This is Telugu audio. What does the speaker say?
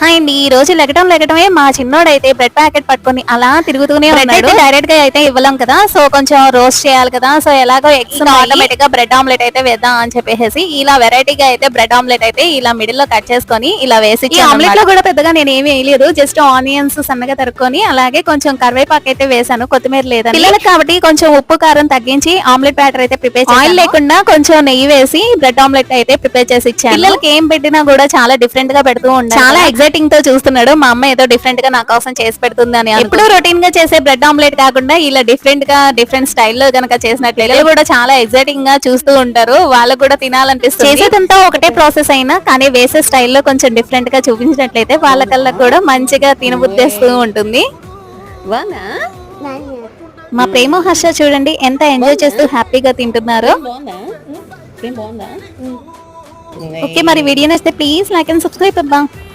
హాయ్ అండి. ఈ రోజు లెగటమే మా చిన్నోడైతే బ్రెడ్ ప్యాకెట్ పట్టుకొని అలా తిరుగుతూనే ఉన్నాడు. డైరెక్ట్ గా అయితే ఇవ్వలేం కదా, సో కొంచెం రోస్ట్ చేయాలి కదా. సో ఎలాగో ఎగ్స్ ఆటోమేటిక్ గా బ్రెడ్ ఆమ్లెట్ అయితే వేద్దాం అని చెప్పేసి ఇలా వెరైటీగా అయితే బ్రెడ్ ఆమ్లెట్ అయితే ఇలా మిడిల్ లో కట్ చేసుకొని ఇలా వేసి, ఈ ఆమ్లెట్ లో కూడా పెద్దగా నేను ఏమీ వేయలేదు, జస్ట్ ఆనియన్స్ సన్నగా తరుక్కొని అలాగే కొంచెం కరివేపాకు అయితే వేసాను, కొత్తిమీర లేదని. పిల్లలకు కాబట్టి కొంచెం ఉప్పు కారం తగ్గించి ఆమ్లెట్ బ్యాటర్ అయితే ప్రిపేర్ చేసి, ఆయిల్ లేకుండా కొంచెం నెయ్యి వేసి బ్రెడ్ ఆమ్లెట్ అయితే ప్రిపేర్ చేసి ఇచ్చాను. పిల్లలకి ఏం పెట్టినా కూడా చాలా డిఫరెంట్ గా పెడుతూ ఉంటాను. చాలా ఎగ్జైటింగ్ తో చూస్తున్నాడు, మా అమ్మ ఏదో డిఫరెంట్ గా నా కోసం చేసి పెడుతుంది అని. ఎప్పుడు రొటీన్ గా చేసే బ్రెడ్ ఆమ్లెట్ కాకుండా ఇలా డిఫరెంట్ గా డిఫరెంట్ స్టైల్లో గనక చేసినట్లయితే కూడా చాలా ఎగ్జైటింగ్ గా చూస్తూ ఉంటారు, వాళ్ళకు కూడా తినాలనిపిస్తుంది. చేసేదంతా ఒకటే ప్రాసెస్ అయినా కానీ వేసే స్టైల్లో కొంచెం డిఫరెంట్ గా చూపించినట్లయితే వాళ్ళకల్లా కూడా మంచిగా తినబుద్ధేస్తూ ఉంటుంది. మా ప్రేమ హర్ష చూడండి ఎంత ఎంజాయ్ చేస్తూ హ్యాపీగా తింటున్నారు. ఓకే, మరి వీడియో నచ్చితే ప్లీజ్ లైక్ అండ్ సబ్స్క్రైబ్ అబ్బా.